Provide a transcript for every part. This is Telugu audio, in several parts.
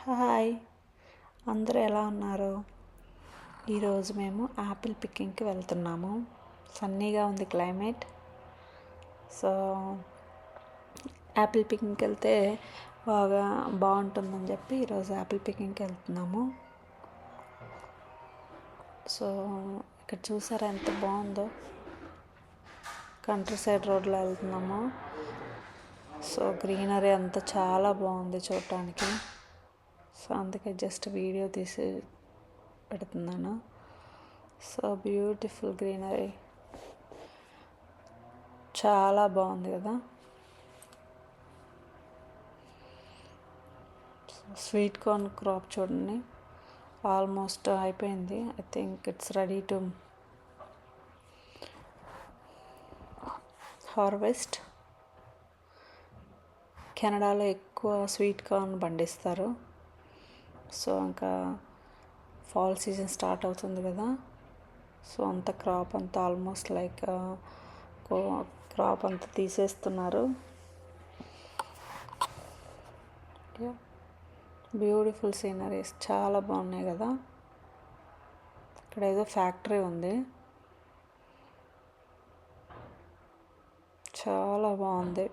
హాయ్, అందరూ ఎలా ఉన్నారు? ఈరోజు మేము యాపిల్ పికింగ్కి వెళ్తున్నాము. సన్నీగా ఉంది క్లైమేట్. సో యాపిల్ పికింగ్కి వెళ్తే బాగుంటుందని చెప్పి ఈరోజు యాపిల్ పికింగ్కి వెళ్తున్నాము. సో ఇక్కడ చూసారా ఎంత బాగుందో. కంట్రీ సైడ్ రోడ్లో వెళ్తున్నాము. సో గ్రీనరీ అంతా చాలా బాగుంది చూడటానికి. సో అందుకే జస్ట్ వీడియో తీసి పెడుతున్నాను. సో బ్యూటిఫుల్ గ్రీనరీ, చాలా బాగుంది కదా. స్వీట్ కార్న్ క్రాప్ చూడండి, ఆల్మోస్ట్ అయిపోయింది. I think it's ready to harvest. కెనడాలో ఎక్కువ స్వీట్ కార్న్ పండిస్తారు. సో ఇంకా ఫాల్ సీజన్ స్టార్ట్ అవుతుంది కదా. సో అంత క్రాప్ అంతా ఆల్మోస్ట్ లైక్ క్రాప్ అంతా తీసేస్తున్నారు. బ్యూటిఫుల్ సీనరీస్ చాలా బాగున్నాయి కదా. ఇక్కడ ఏదో ఫ్యాక్టరీ ఉంది, చాలా బాగుంది.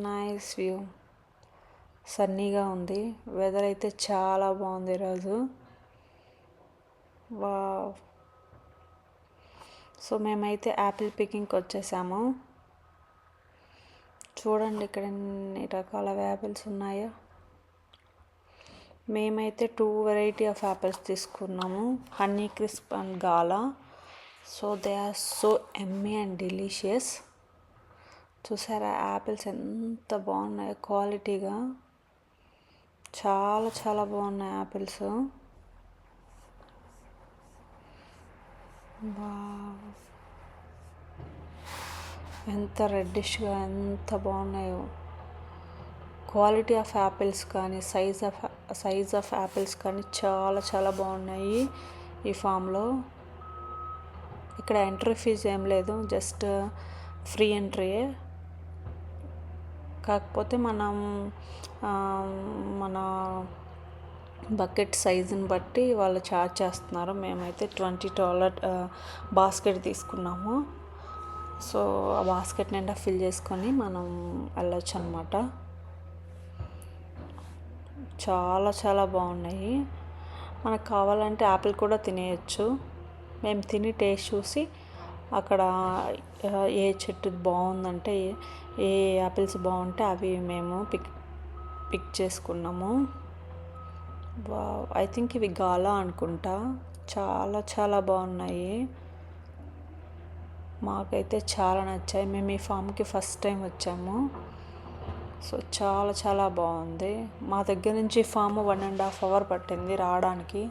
నైస్ వ్యూ, సన్నీగా ఉంది. వెదర్ అయితే చాలా బాగుంది ఈరోజు. వావ్. సో మేమైతే యాపిల్ పికింగ్కి వచ్చేసాము. చూడండి ఇక్కడ ఎన్ని రకాల యాపిల్స్ ఉన్నాయో. మేమైతే 2 వెరైటీ ఆఫ్ యాపిల్స్ తీసుకున్నాము, honey crisp and Gala. So they are so yummy and delicious. చూసారా యాపిల్స్ ఎంత బాగున్నాయో క్వాలిటీగా. చాలా చాలా బాగున్నాయి యాపిల్స్. ఎంత రెడ్డిష్గా ఎంత బాగున్నాయో. క్వాలిటీ ఆఫ్ యాపిల్స్ కానీ సైజ్ ఆఫ్ యాపిల్స్ కానీ చాలా చాలా బాగున్నాయి ఈ ఫామ్లో. ఇక్కడ ఎంట్రీ ఫీజు ఏం లేదు, జస్ట్ ఫ్రీ ఎంట్రీయే. కాకపోతే మన బకెట్ సైజుని బట్టి వాళ్ళు ఛార్జ్ చేస్తున్నారు. మేమైతే $20 బాస్కెట్ తీసుకున్నాము. సో ఆ బాస్కెట్ నిండా ఫిల్ చేసుకొని మనం వెళ్ళొచ్చు అనమాట. చాలా చాలా బాగున్నాయి. మనకు కావాలంటే యాపిల్ కూడా తినేయచ్చు. మేము తిని టేస్ట్ చూసి అక్కడ ఏ చెట్టు బాగుందంటే, ఏ యాపిల్స్ బాగుంటే అవి మేము పిక్ చేసుకున్నాము. ఐ థింక్ ఇవి గాలా అనుకుంటా. చాలా చాలా బాగున్నాయి, మాకైతే చాలా నచ్చాయి. మేము ఈ ఫామ్కి ఫస్ట్ టైం వచ్చాము. సో చాలా చాలా బాగుంది. మా దగ్గర నుంచి ఫామ్ 1.5 hours పట్టింది రావడానికి,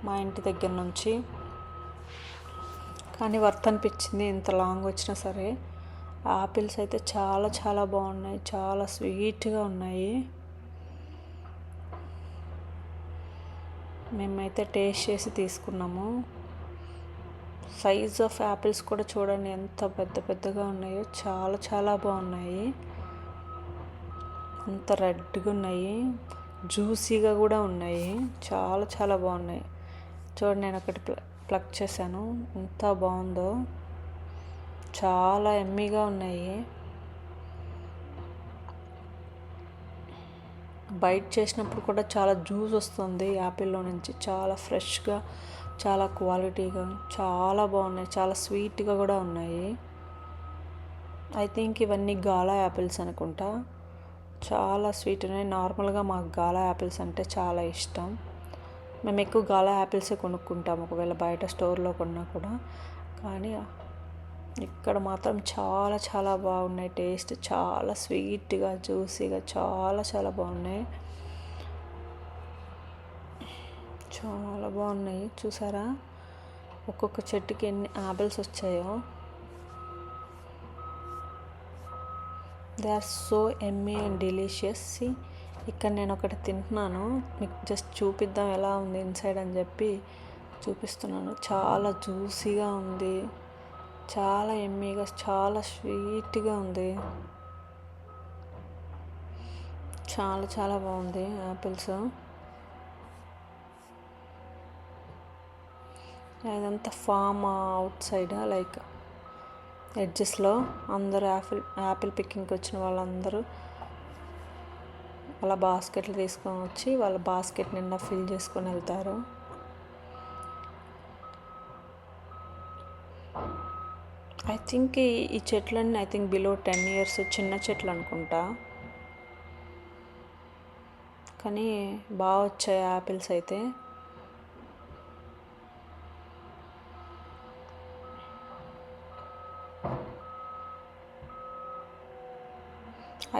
మా ఇంటి దగ్గర నుంచి. కానీ వర్త్ అనిపించింది ఇంత లాంగ్ వచ్చినా సరే. ఆపిల్స్ అయితే చాలా చాలా బాగున్నాయి, చాలా స్వీట్గా ఉన్నాయి. మేమైతే టేస్ట్ చేసి తీసుకున్నాము. సైజ్ ఆఫ్ యాపిల్స్ కూడా చూడండి ఎంత పెద్ద పెద్దగా ఉన్నాయో. చాలా చాలా బాగున్నాయి, అంత రెడ్గా ఉన్నాయి, జ్యూసీగా కూడా ఉన్నాయి. చాలా చాలా బాగున్నాయి. చూడండి, నేను ఒకటి ప్లక్ చేశాను, ఎంత బాగుందో. చాలా ఎమ్మీగా ఉన్నాయి. బైట్ చేసినప్పుడు కూడా చాలా జ్యూస్ వస్తుంది యాపిల్లో నుంచి. చాలా ఫ్రెష్గా, చాలా క్వాలిటీగా, చాలా బాగున్నాయి. చాలా స్వీట్గా కూడా ఉన్నాయి. ఐ థింక్ ఇవన్నీ గాలా యాపిల్స్ అనుకుంటా. చాలా స్వీట్ ఉన్నాయి. నార్మల్గా మాకు గాలా యాపిల్స్ అంటే చాలా ఇష్టం. మేము ఎక్కువ గాలా యాపిల్సే కొనుక్కుంటాము ఒకవేళ బయట స్టోర్లో కొన్నా కూడా. కానీ ఇక్కడ మాత్రం చాలా చాలా బాగున్నాయి. టేస్ట్ చాలా స్వీట్గా, జ్యూసీగా, చాలా చాలా బాగున్నాయి. చాలా బాగున్నాయి. చూసారా ఒక్కొక్క చెట్టుకి ఎన్ని యాపిల్స్ వచ్చాయో. They are so yummy and delicious. ఇక్కడ నేను ఒకటి తింటున్నాను, మీకు జస్ట్ చూపిద్దాం ఎలా ఉంది ఇన్సైడ్ అని చెప్పి చూపిస్తున్నాను. చాలా జ్యూసీగా ఉంది, చాలా ఎమ్మీగా, చాలా స్వీట్గా ఉంది. చాలా చాలా బాగుంది యాపిల్స్. ఇదంతా ఫామ్ అవుట్ సైడ్ లైక్ ఎడ్జెస్లో అందరూ యాపిల్ పికింగ్కి వచ్చిన వాళ్ళందరూ వాళ్ళ బాస్కెట్లు తీసుకొని వచ్చి వాళ్ళ బాస్కెట్ నిండా ఫిల్ చేసుకొని వెళ్తారు. ఐ థింక్ ఈ చెట్లన్నీ బిలో 10 years చిన్న చెట్లు అనుకుంటా, కానీ బాగా వచ్చాయి యాపిల్స్ అయితే.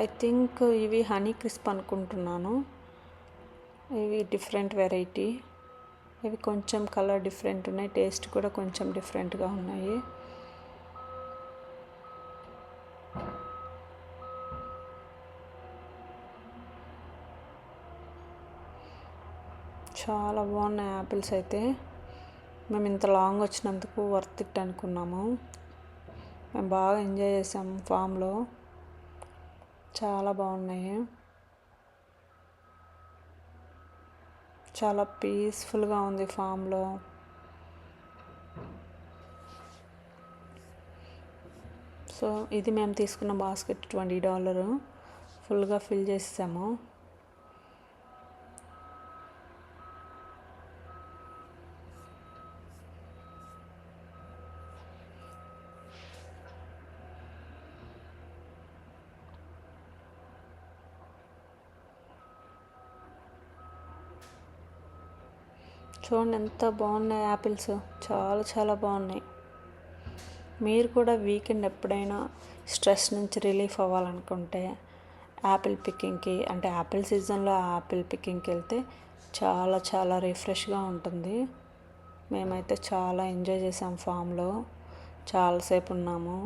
ఐ థింక్ ఇవి హనీ క్రిస్ప్ అనుకుంటున్నాను. ఇవి డిఫరెంట్ వెరైటీ. ఇవి కొంచెం కలర్ డిఫరెంట్ ఉన్నాయి, టేస్ట్ కూడా కొంచెం డిఫరెంట్గా ఉన్నాయి. చాలా బాగున్నాయి యాపిల్స్ అయితే. మేము ఇంత లాంగ్ వచ్చినందుకు వర్త్ ఇట్ అనుకున్నాము. మేము బాగా ఎంజాయ్ చేసాము ఫామ్లో, చాలా బాగున్నాయి. చాలా పీస్ఫుల్గా ఉంది ఫామ్లో. సో ఇది మేము తీసుకున్న బాస్కెట్ $20 ఫుల్గా ఫిల్ చేసాము. చూడండి ఎంత బాగున్నాయి యాపిల్స్, చాలా చాలా బాగున్నాయి. మీరు కూడా వీకెండ్ ఎప్పుడైనా స్ట్రెస్ నుంచి రిలీఫ్ అవ్వాలనుకుంటే యాపిల్ పికింగ్కి, అంటే యాపిల్ సీజన్లో యాపిల్ పికింగ్కి వెళ్తే చాలా చాలా రిఫ్రెష్గా ఉంటుంది. మేమైతే చాలా ఎంజాయ్ చేసాం ఫామ్లో, చాలాసేపు ఉన్నాము.